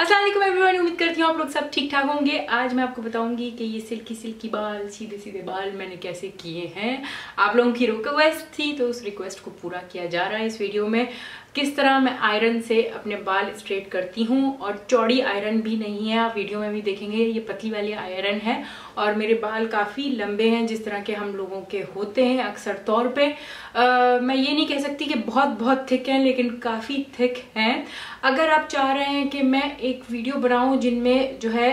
अस्सलाम वालेकुम एवरीवन, उम्मीद करती हूँ आप लोग सब ठीक ठाक होंगे। आज मैं आपको बताऊंगी कि ये सिल्की सिल्की बाल, सीधे सीधे बाल मैंने कैसे किए हैं। आप लोगों की रिक्वेस्ट थी तो उस रिक्वेस्ट को पूरा किया जा रहा है इस वीडियो में। किस तरह मैं आयरन से अपने बाल स्ट्रेट करती हूँ, और चौड़ी आयरन भी नहीं है, आप वीडियो में भी देखेंगे। ये पतली वाली आयरन है और मेरे बाल काफ़ी लंबे हैं जिस तरह के हम लोगों के होते हैं अक्सर तौर पे। मैं ये नहीं कह सकती कि बहुत बहुत थिक हैं, लेकिन काफ़ी थिक हैं। अगर आप चाह रहे हैं कि मैं एक वीडियो बनाऊं जिनमें जो है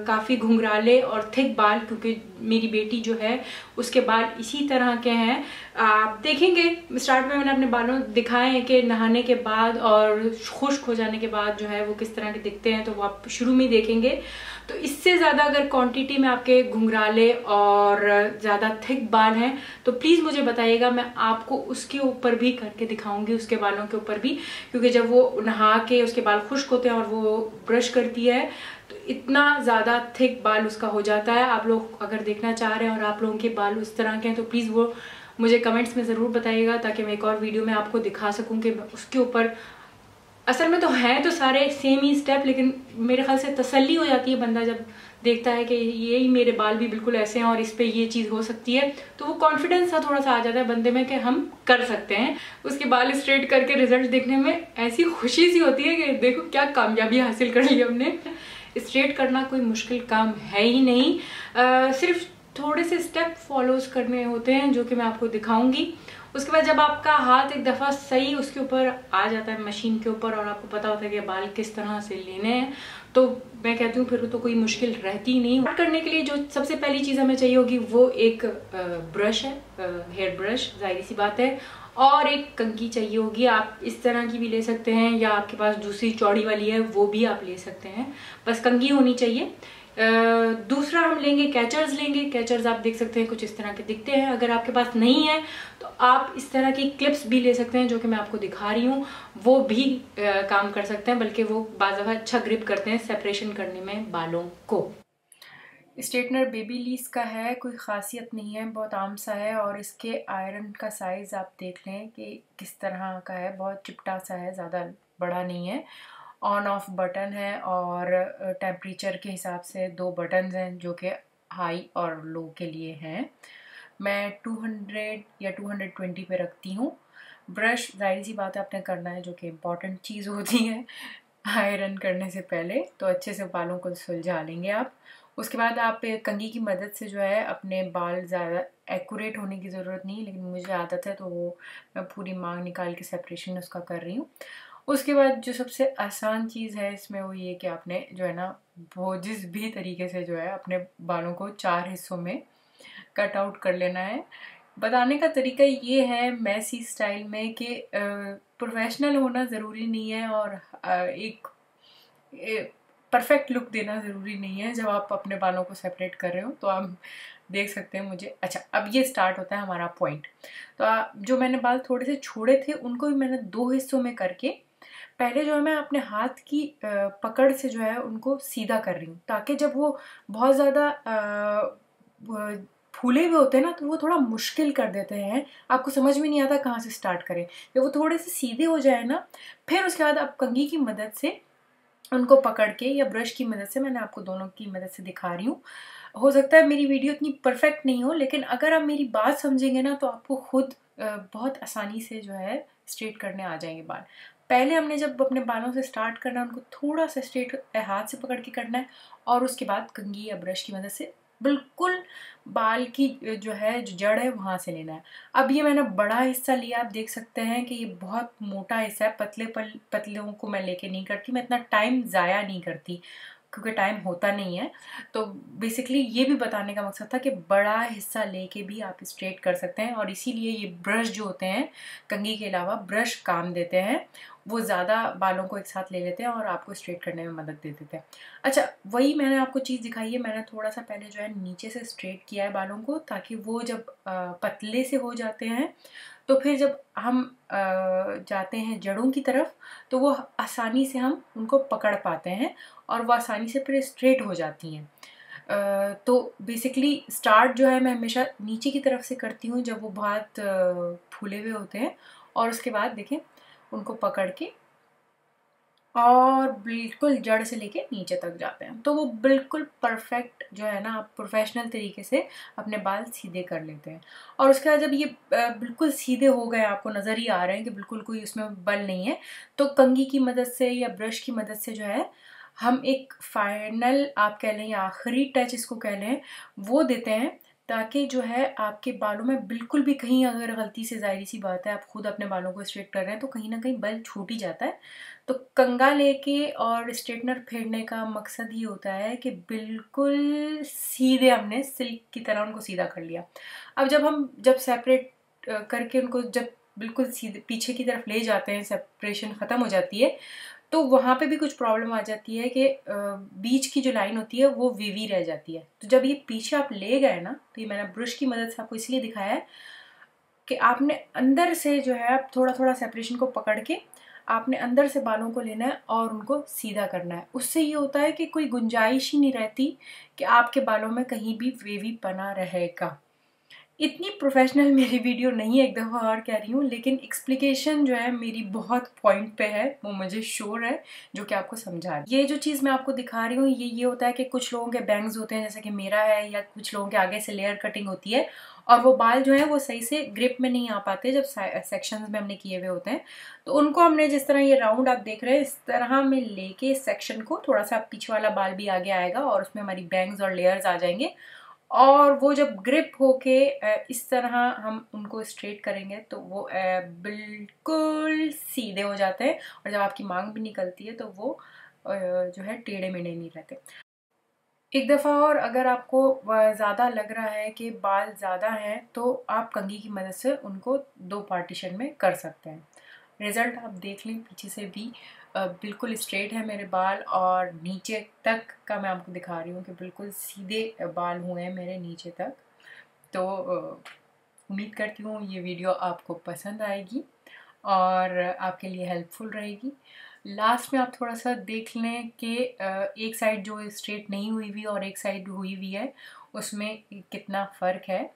काफ़ी घुंघराले और थिक बाल, क्योंकि मेरी बेटी जो है उसके बाल इसी तरह के हैं, आप देखेंगे। स्टार्ट में मैंने अपने बालों दिखाए हैं कि नहाने के बाद और खुश्क हो जाने के बाद जो है वो किस तरह के दिखते हैं, तो वो आप शुरू में देखेंगे। तो इससे ज़्यादा अगर क्वांटिटी में आपके घुंघराले और ज़्यादा थिक बाल हैं तो प्लीज़ मुझे बताइएगा, मैं आपको उसके ऊपर भी करके दिखाऊंगी, उसके बालों के ऊपर भी। क्योंकि जब वो नहा के उसके बाल खुश्क होते हैं और वो ब्रश करती है तो इतना ज़्यादा थिक बाल उसका हो जाता है। आप लोग अगर देखना चाह रहे हैं और आप लोगों के बाल उस तरह के हैं तो प्लीज़ वो मुझे कमेंट्स में ज़रूर बताइएगा, ताकि मैं एक और वीडियो में आपको दिखा सकूं कि उसके ऊपर। असल में तो हैं तो सारे सेम ही स्टेप, लेकिन मेरे ख्याल से तसल्ली हो जाती है बंदा जब देखता है कि ये ही मेरे बाल भी बिल्कुल ऐसे हैं और इस पे ये चीज़ हो सकती है, तो वो कॉन्फिडेंस सा थोड़ा सा आ जाता है बंदे में कि हम कर सकते हैं। उसके बाल स्ट्रेट करके रिजल्ट देखने में ऐसी खुशी सी होती है कि देखो क्या कामयाबी हासिल कर ली हमने। स्ट्रेट करना कोई मुश्किल काम है ही नहीं, सिर्फ थोड़े से स्टेप फॉलोज करने होते हैं जो कि मैं आपको दिखाऊंगी। उसके बाद जब आपका हाथ एक दफ़ा सही उसके ऊपर आ जाता है, मशीन के ऊपर, और आपको पता होता है कि बाल किस तरह से लेने हैं, तो मैं कहती हूँ फिर तो कोई मुश्किल रहती ही नहीं। स्टार्ट करने के लिए जो सबसे पहली चीज़ हमें चाहिए होगी वो एक ब्रश है, हेयर ब्रश, जाहिर सी बात है, और एक कंघी चाहिए होगी। आप इस तरह की भी ले सकते हैं या आपके पास दूसरी चौड़ी वाली है वो भी आप ले सकते हैं, बस कंघी होनी चाहिए। दूसरा हम लेंगे कैचर्स लेंगे। कैचर्स आप देख सकते हैं कुछ इस तरह के दिखते हैं। अगर आपके पास नहीं है तो आप इस तरह की क्लिप्स भी ले सकते हैं जो कि मैं आपको दिखा रही हूँ, वो भी काम कर सकते हैं, बल्कि वो बाज़ दफ़ा अच्छा ग्रिप करते हैं सेपरेशन करने में बालों को। स्ट्रेटनर बेबी लीस का है, कोई ख़ासियत नहीं है, बहुत आम सा है, और इसके आयरन का साइज़ आप देख लें कि किस तरह का है, बहुत चिपटा सा है, ज़्यादा बड़ा नहीं है। ऑन ऑफ बटन है और टेम्परेचर के हिसाब से दो बटन्स हैं जो कि हाई और लो के लिए हैं। मैं 200 या 220 पे रखती हूँ। ब्रश जाहिर सी बात है आपने करना है, जो कि इम्पॉर्टेंट चीज़ होती है आयरन करने से पहले, तो अच्छे से बालों को सुलझा लेंगे आप। उसके बाद आप कंघी की मदद से जो है अपने बाल, ज़्यादा एक्यूरेट होने की ज़रूरत नहीं, लेकिन मुझे आदत है तो वो मैं पूरी मांग निकाल के सेपरेशन उसका कर रही हूँ। उसके बाद जो सबसे आसान चीज़ है इसमें वो ये कि आपने जो है ना वो जिस भी तरीके से जो है अपने बालों को 4 हिस्सों में कट आउट कर लेना है। बताने का तरीका ये है मैसी स्टाइल में कि प्रोफेशनल होना ज़रूरी नहीं है और एक परफेक्ट लुक देना ज़रूरी नहीं है। जब आप अपने बालों को सेपरेट कर रहे हो तो आप देख सकते हैं मुझे। अच्छा, अब ये स्टार्ट होता है हमारा पॉइंट। तो जो मैंने बाल थोड़े से छोड़े थे उनको भी मैंने 2 हिस्सों में करके पहले जो है मैं अपने हाथ की पकड़ से जो है उनको सीधा कर रही हूँ, ताकि जब वो बहुत ज़्यादा फूले हुए होते हैं ना तो वो थोड़ा मुश्किल कर देते हैं, आपको समझ में नहीं आता कहाँ से स्टार्ट करें। जब वो थोड़े से सीधे हो जाए ना, फिर उसके बाद आप कंघी की मदद से उनको पकड़ के या ब्रश की मदद से, मैंने आपको दोनों की मदद से दिखा रही हूँ। हो सकता है मेरी वीडियो इतनी परफेक्ट नहीं हो, लेकिन अगर आप मेरी बात समझेंगे ना तो आपको खुद बहुत आसानी से जो है स्ट्रेट करने आ जाएंगे बाल। पहले हमने जब अपने बालों से स्टार्ट करना है उनको थोड़ा सा स्ट्रेट हाथ से पकड़ के करना है, और उसके बाद कंघी या ब्रश की मदद से बिल्कुल बाल की जो है जो जड़ है वहाँ से लेना है। अब ये मैंने बड़ा हिस्सा लिया, आप देख सकते हैं कि ये बहुत मोटा हिस्सा है। पतलों को मैं लेके नहीं करती, मैं इतना टाइम ज़ाया नहीं करती क्योंकि टाइम होता नहीं है। तो बेसिकली ये भी बताने का मकसद था कि बड़ा हिस्सा लेके भी आप स्ट्रेट कर सकते हैं, और इसीलिए ये ब्रश जो होते हैं, कंघी के अलावा ब्रश काम देते हैं, वो ज़्यादा बालों को एक साथ ले लेते हैं और आपको स्ट्रेट करने में मदद दे देते हैं। अच्छा, वही मैंने आपको चीज़ दिखाई है, मैंने थोड़ा सा पहले जो है नीचे से स्ट्रेट किया है बालों को, ताकि वो जब पतले से हो जाते हैं तो फिर जब हम जाते हैं जड़ों की तरफ तो वो आसानी से हम उनको पकड़ पाते हैं और वो आसानी से फिर स्ट्रेट हो जाती हैं। तो बेसिकली स्टार्ट जो है मैं हमेशा नीचे की तरफ से करती हूँ जब वो बहुत फूले हुए होते हैं, और उसके बाद देखें उनको पकड़ के और बिल्कुल जड़ से लेके नीचे तक जाते हैं। तो वो बिल्कुल परफेक्ट जो है ना, आप प्रोफेशनल तरीके से अपने बाल सीधे कर लेते हैं। और उसके बाद जब ये बिल्कुल सीधे हो गए, आपको नज़र ही आ रहे हैं कि बिल्कुल कोई उसमें बल नहीं है, तो कंघी की मदद से या ब्रश की मदद से जो है हम एक फाइनल, आप कह लें या आखिरी टच इसको कह लें, वो देते हैं, ताकि जो है आपके बालों में बिल्कुल भी कहीं अगर गलती से, ज़ाहिर सी बात है आप खुद अपने बालों को स्ट्रेट कर रहे हैं, तो कहीं ना कहीं बल छूट ही जाता है। तो कंघा लेके और स्ट्रेटनर फेरने का मकसद ये होता है कि बिल्कुल सीधे हमने सिल्क की तरह उनको सीधा कर लिया। अब जब सेपरेट करके उनको जब बिल्कुल सीधे पीछे की तरफ ले जाते हैं, सेपरेशन ख़त्म हो जाती है, तो वहाँ पे भी कुछ प्रॉब्लम आ जाती है कि बीच की जो लाइन होती है वो वेवी रह जाती है। तो जब ये पीछे आप ले गए ना, तो ये मैंने ब्रश की मदद से आपको इसलिए दिखाया है कि आपने अंदर से जो है थोड़ा थोड़ा सेपरेशन को पकड़ के आपने अंदर से बालों को लेना है और उनको सीधा करना है। उससे ये होता है कि कोई गुंजाइश ही नहीं रहती कि आपके बालों में कहीं भी वेवी पना रहेगा। इतनी प्रोफेशनल मेरी वीडियो नहीं है, एक दफ़ा और कह रही हूँ, लेकिन एक्सप्लिकेशन जो है मेरी बहुत पॉइंट पे है, वो मुझे श्योर है, जो कि आपको समझा रही है। ये जो चीज़ मैं आपको दिखा रही हूँ ये होता है कि कुछ लोगों के बैंग्स होते हैं, जैसे कि मेरा है, या कुछ लोगों के आगे से लेयर कटिंग होती है और वो बाल जो है वो सही से ग्रिप में नहीं आ पाते जब सेक्शंस में हमने किए हुए होते हैं। तो उनको हमने जिस तरह ये राउंड आप देख रहे हैं, इस तरह में लेके सेक्शन को थोड़ा सा पीछे वाला बाल भी आगे आएगा और उसमें हमारी बैंग्स और लेयर्स आ जाएंगे, और वो जब ग्रिप होके इस तरह हम उनको स्ट्रेट करेंगे तो वो बिल्कुल सीधे हो जाते हैं, और जब आपकी मांग भी निकलती है तो वो जो है टेढ़े मेढ़े नहीं रहते। एक दफ़ा और अगर आपको ज़्यादा लग रहा है कि बाल ज़्यादा हैं, तो आप कंघी की मदद से उनको 2 पार्टीशन में कर सकते हैं। रिज़ल्ट आप देख लें, पीछे से भी बिल्कुल स्ट्रेट है मेरे बाल, और नीचे तक का मैं आपको दिखा रही हूँ कि बिल्कुल सीधे बाल हुए हैं मेरे नीचे तक। तो उम्मीद करती हूँ ये वीडियो आपको पसंद आएगी और आपके लिए हेल्पफुल रहेगी। लास्ट में आप थोड़ा सा देख लें कि एक साइड जो स्ट्रेट नहीं हुई हुई और एक साइड हुई हुई है, उसमें कितना फ़र्क है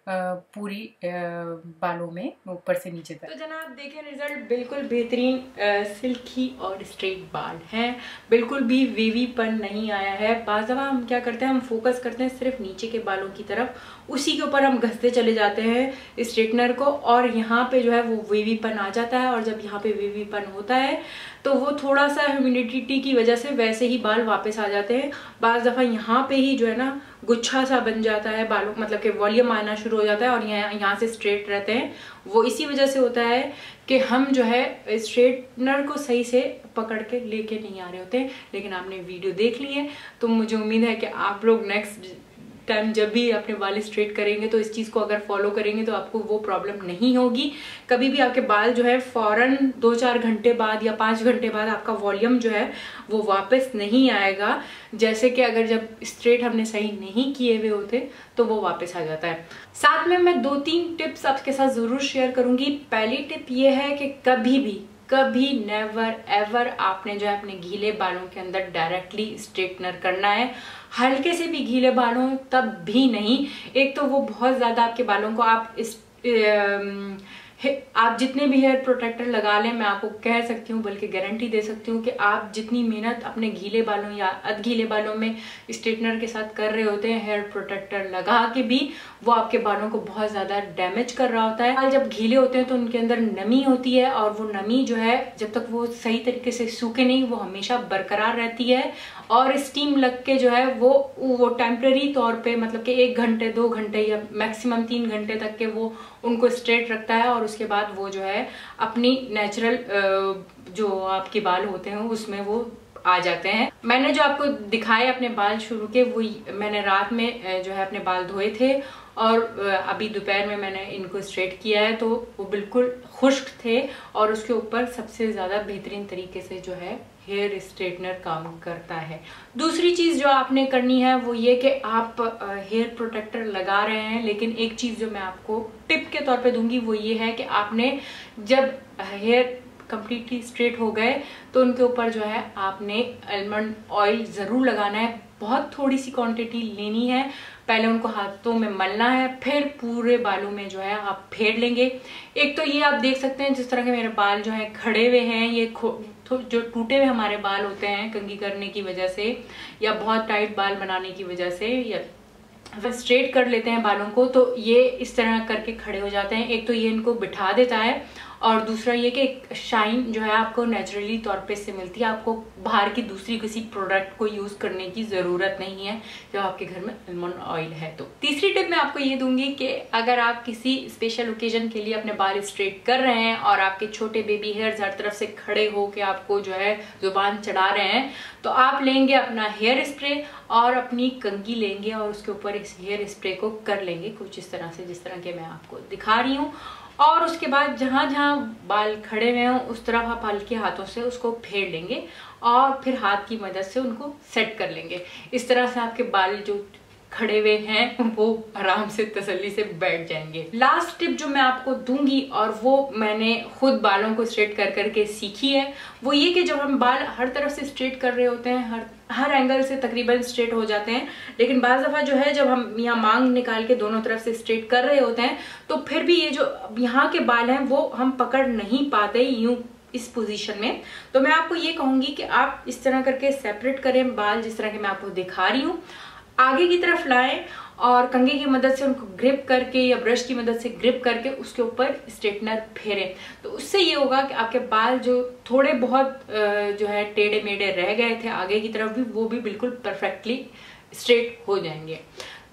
पूरी बालों में ऊपर से नीचे तक। तो जनाब देखें रिजल्ट बिल्कुल बेहतरीन सिल्की और स्ट्रेट बाल हैं, बिल्कुल भी वेवीपन नहीं आया है। बाज़ दफ़ा हम क्या करते हैं, हम फोकस करते हैं सिर्फ नीचे के बालों की तरफ, उसी के ऊपर हम घसते चले जाते हैं स्ट्रेटनर को, और यहाँ पे जो है वो वेवीपन आ जाता है। और जब यहाँ पे वेवीपन होता है तो वो थोड़ा सा ह्यूमिडिटी की वजह से वैसे ही बाल वापस आ जाते हैं। बाज़ दफ़ा यहाँ पे ही जो है ना गुच्छा सा बन जाता है बालों, मतलब कि वॉल्यूम आना शुरू हो जाता है और यहाँ से स्ट्रेट रहते हैं। वो इसी वजह से होता है कि हम जो है स्ट्रेटनर को सही से पकड़ के लेके नहीं आ रहे होते हैं। लेकिन आपने वीडियो देख ली है तो मुझे उम्मीद है कि आप लोग नेक्स्ट टाइम जब भी अपने बाल स्ट्रेट करेंगे तो इस चीज़ को अगर फॉलो करेंगे तो आपको वो प्रॉब्लम नहीं होगी। कभी भी आपके बाल जो है फौरन 2-4 घंटे बाद या 5 घंटे बाद आपका वॉल्यूम जो है वो वापस नहीं आएगा, जैसे कि अगर जब स्ट्रेट हमने सही नहीं किए हुए होते तो वो वापस आ जाता है। साथ में मैं 2-3 टिप्स आपके साथ ज़रूर शेयर करूँगी। पहली टिप ये है कि कभी नेवर एवर आपने जो है अपने गीले बालों के अंदर डायरेक्टली स्ट्रेटनर करना है। हल्के से भी गीले बालों तब भी नहीं। एक तो वो बहुत ज़्यादा आपके बालों को आप जितने भी हेयर प्रोटेक्टर लगा लें, मैं आपको कह सकती हूँ, बल्कि गारंटी दे सकती हूँ कि आप जितनी मेहनत अपने गीले बालों या अधगीले बालों में स्ट्रेटनर के साथ कर रहे होते हैं, हेयर प्रोटेक्टर लगा के भी वो आपके बालों को बहुत ज़्यादा डैमेज कर रहा होता है। बाल जब गीले होते हैं तो उनके अंदर नमी होती है, और वो नमी जो है जब तक वो सही तरीके से सूखे नहीं वो हमेशा बरकरार रहती है, और स्टीम लग के जो है वो टेम्परेरी तौर पे, मतलब कि 1 घंटे 2 घंटे या मैक्सिमम 3 घंटे तक के वो उनको स्ट्रेट रखता है, और उसके बाद वो जो है अपनी नेचुरल जो आपके बाल होते हैं उसमें वो आ जाते हैं। मैंने जो आपको दिखाए अपने बाल शुरू के, वो मैंने रात में जो है अपने बाल धोए थे और अभी दोपहर में मैंने इनको स्ट्रेट किया है, तो वो बिल्कुल खुश्क थे, और उसके ऊपर सबसे ज़्यादा बेहतरीन तरीके से जो है हेयर स्ट्रेटनर काम करता है। दूसरी चीज़ जो आपने करनी है वो ये कि आप हेयर प्रोटेक्टर लगा रहे हैं, लेकिन एक चीज़ जो मैं आपको टिप के तौर पे दूंगी वो ये है कि आपने जब हेयर कंप्लीटली स्ट्रेट हो गए तो उनके ऊपर जो है आपने आलमंड ऑयल ज़रूर लगाना है। बहुत थोड़ी सी क्वांटिटी लेनी है, पहले उनको हाथों में मलना है, फिर पूरे बालों में जो है आप फेर लेंगे। एक तो ये आप देख सकते हैं जिस तरह के मेरे बाल जो है खड़े हुए हैं, ये जो टूटे हुए हमारे बाल होते हैं कंघी करने की वजह से या बहुत टाइट बाल बनाने की वजह से या स्ट्रेट कर लेते हैं बालों को, तो ये इस तरह करके खड़े हो जाते हैं। एक तो ये इनको बिठा देता है और दूसरा ये कि शाइन जो है आपको नेचुरली तौर पे इससे मिलती है। आपको बाहर की दूसरी किसी प्रोडक्ट को यूज करने की जरूरत नहीं है जब आपके घर में आलमंड ऑयल है। तो तीसरी टिप मैं आपको ये दूंगी कि अगर आप किसी स्पेशल ओकेजन के लिए अपने बाल स्ट्रेट कर रहे हैं और आपके छोटे बेबी हेयर्स हर तरफ से खड़े होके आपको जो है जुबान चढ़ा रहे हैं, तो आप लेंगे अपना हेयर स्प्रे और अपनी कंघी लेंगे और उसके ऊपर इस हेयर स्प्रे को कर लेंगे कुछ इस तरह से, जिस तरह के मैं आपको दिखा रही हूँ। और उसके बाद जहां जहां बाल खड़े हुए हों उस तरफ आप हल्के हाथों से उसको फेर लेंगे और फिर हाथ की मदद से उनको सेट कर लेंगे। इस तरह से आपके बाल जो खड़े हुए हैं वो आराम से तसल्ली से बैठ जाएंगे। लास्ट टिप जो मैं आपको दूंगी और वो मैंने खुद बालों को स्ट्रेट कर करके सीखी है, वो ये कि जब हम बाल हर तरफ से स्ट्रेट कर रहे होते हैं, हर एंगल से तकरीबन स्ट्रेट हो जाते हैं, लेकिन बाज़ दफ़ा जो है जब हम यहाँ मांग निकाल के दोनों तरफ से स्ट्रेट कर रहे होते हैं तो फिर भी ये जो यहाँ के बाल हैं वो हम पकड़ नहीं पाते यूं इस पोजीशन में। तो मैं आपको ये कहूंगी कि आप इस तरह करके सेपरेट करें बाल, जिस तरह के मैं आपको दिखा रही हूँ, आगे की तरफ लाएं और कंघी की मदद से उनको ग्रिप करके या ब्रश की मदद से ग्रिप करके उसके ऊपर स्ट्रेटनर फेरें। तो उससे ये होगा कि आपके बाल जो थोड़े बहुत जो है टेढ़े मेढ़े रह गए थे आगे की तरफ भी, वो भी बिल्कुल परफेक्टली स्ट्रेट हो जाएंगे।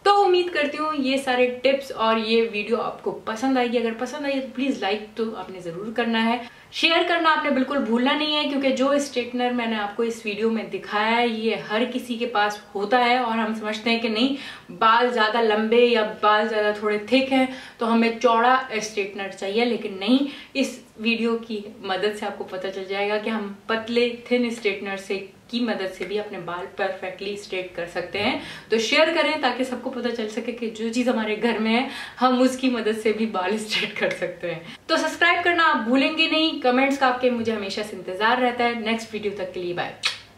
तो उम्मीद करती हूँ ये सारे टिप्स और ये वीडियो आपको पसंद आएगी। अगर पसंद आई तो प्लीज लाइक तो आपने जरूर करना है, शेयर करना आपने बिल्कुल भूलना नहीं है, क्योंकि जो स्ट्रेटनर मैंने आपको इस वीडियो में दिखाया है ये हर किसी के पास होता है और हम समझते हैं कि नहीं बाल ज्यादा लंबे या बाल ज्यादा थोड़े थिक हैं तो हमें चौड़ा स्ट्रेटनर चाहिए, लेकिन नहीं, इस वीडियो की मदद से आपको पता चल जाएगा कि हम पतले थिन स्ट्रेटनर से की मदद से भी अपने बाल परफेक्टली स्ट्रेट कर सकते हैं। तो शेयर करें ताकि सबको पता चल सके कि जो चीज हमारे घर में है हम उसकी मदद से भी बाल स्ट्रेट कर सकते हैं। तो सब्सक्राइब करना आप भूलेंगे नहीं, कमेंट्स का आपके मुझे हमेशा से इंतजार रहता है। नेक्स्ट वीडियो तक के लिए बाय।